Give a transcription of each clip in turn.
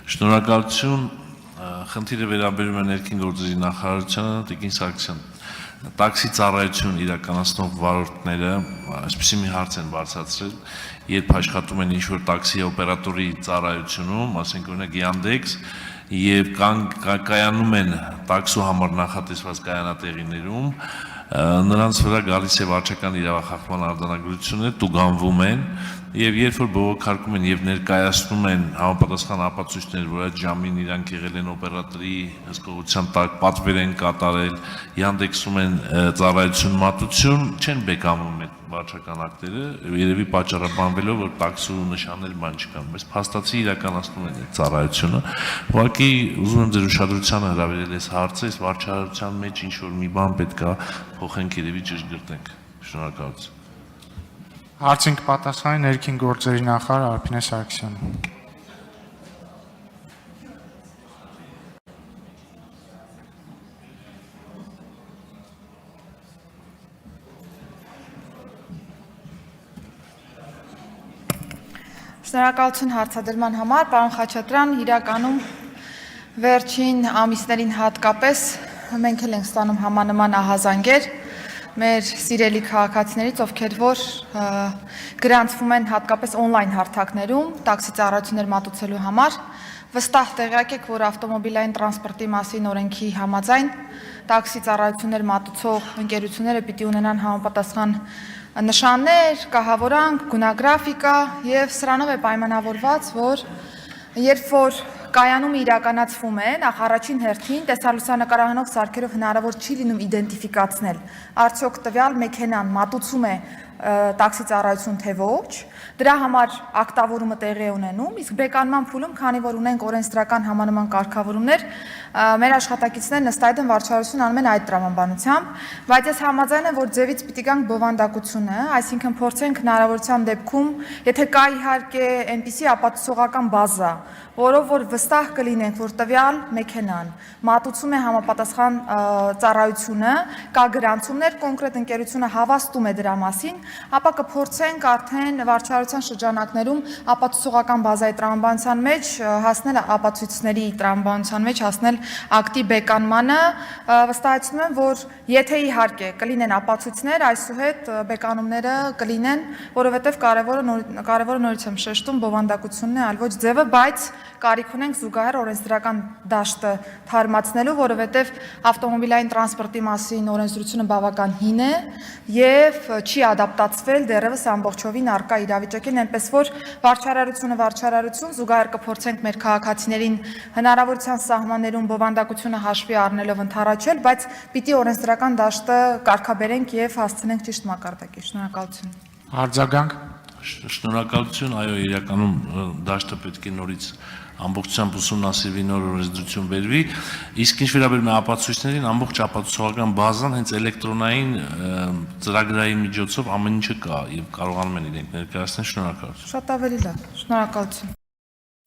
Շնորհակալություն, խնդիրը վերաբերում է ներքին գործերի նախարարությանը, Տիկին Սարգսյան, տաքսի ծառայություն իրականացնող վարորդները այսպիսի մի հարց են բարձրացրել, երբ աշխատում են ինչ-որ տաքսի օպերատորի ծառայությունում, ասենք օրինակ Yandex, եւ կայանում են տաքսու համար նախատեսված կայանատեղիներում, նրանց վրա գալիս է վարչական իրավախախտման արձանագրություններ, տուգանվում են, եւ երբ որ բողոքարկում են եւ ներկայացնում են համապատասխան ապացույցներ, որ այդ ժամին իրանք եղել են օպերատորի հսկողության տակ, պատվեր են կատարել, Yandex-ում են ծառայություն մատուցություն, չեն բեկամում այդ վարչական ակտերը, երևի պատճառաբանվելով, որ տաքսու նշանել բան չկան, բայց փաստացի իրականացնում են այդ ծառայությունը։ Ուղղակի ուզում եմ ձեր ուշադրությանը հրավիրել այս հարցը, այս վարչարարության մեջ ինչ որ մի բան պետք է փոխենք, երևի ճշգրտենք։ Շնորհակալություն։ Հարցին կպատասխանի ներքին գործերի նախարար Արփինե Սարգսյանը։ Շնորհակալություն հարցադրման համար, պարոն Խաչատրյան, իրականում վերջին ամիսներին հատկապես մենք էլ ենք ստանում համանման ահազանգեր մեր սիրելի քաղաքացիներից, ովքեր որ գրանցվում են հատկապես օնլայն հարթակներում, տաքսի ծառայություններ մատուցելու համար, վստահ տեղյակ եք, որ ավտոմոբիլային տրանսպորտի մասին օրենքի համաձայն տաքսի ծառայություններ մատուցող ընկերությունները պիտի ունենան համապատասխան նշաններ, կահավորանք, գունագրաֆիկա եւ սրանով է պայմանավորված, որ երբ որ կայանում իրականացվում է, նախ առաջին հերթին տեսալուսանկարահանող սարքերով հնարավոր չի լինում իդենտիֆիկացնել, արդյոք տվյալ մեքենան մատուցում է տաքսի ծառայություն թե ոչ, դրա համար ակտավորումը տեղի է ունենում, իսկ բեկանման փուլում, քանի որ ունենք օրենսդրական համանման կարգավորումներ, մեր աշխատակիցներն ըստ այդմ վարչարություն անում են այդ տրամաբանությամբ, բայց ես համաձայն եմ, որ ձևից պիտի գանք բովանդակությունը, այսինքն փորձենք հնարավորության դեպքում, եթե կա իհարկե այնպիսի ապացուցողական բազա, որով որ վստահ կլինենք, որ տվյալ մեքենան մատուցում է համապատասխան ծառայությունը, կա գրանցումներ, կոնկրետ ընկերությունը հավաստում է դրա մասին, ապա կփորձենք արդեն վարչարարության շրջանակներում ապացուցողական բազայի տրամաբանության մեջ հասնել ապացույցների տրամաբանության մեջ հասնել ակտի բեկանմանը, վստահեցնում եմ, որ եթե իհարկե կլինեն ապացույցներ, այսուհետ բեկանումները կլինեն, որովհետև կարևորը նորից եմ շեշտում բովանդակությունն է, այլ ոչ ձևը, բայց կարիք ունենք զուգահեռ օրենսդրական դաշտը թարմացնելու, որովհետև ավտոմոբիլային տրանսպորտի մասին օրենսդրությունը բավական հին է եւ չի ադապտացվել դեռևս ամբողջովին առկա իրավիճակին, այնպես որ վարչարարություն, զուգահեռ կփորձենք մեր քաղաքացիներին հնարավորության սահմաններում բովանդակությունը հաշվի առնելով ընդառաջել, բայց պիտի օրենսդրական դաշտը կարգաբերենք եւ հասցնենք ճիշտ մակարդակի։ Շնորհակալություն։ Արձագանք։ Շնորհակալություն, այո, իրականում դաշտը պետք է նորից ամբողջությամբ ուսումնասիրվի, նոր օրենսդրություն բերվի, իսկ ինչ վերաբերում է ապացույցներին, ամբողջ ապացուցողական բազան հենց էլեկտրոնային ծրագրային միջոցով ամեն ինչը կա եւ կարողանում են իրենք ներկայացնել։ Շնորհակալություն։ Շատ ավելի լավ։ Շնորհակալություն։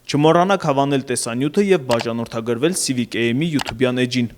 Չմոռանաք հավանել տեսանյութը եւ բաժանորդագրվել Civic AM-ի YouTube-յան էջին։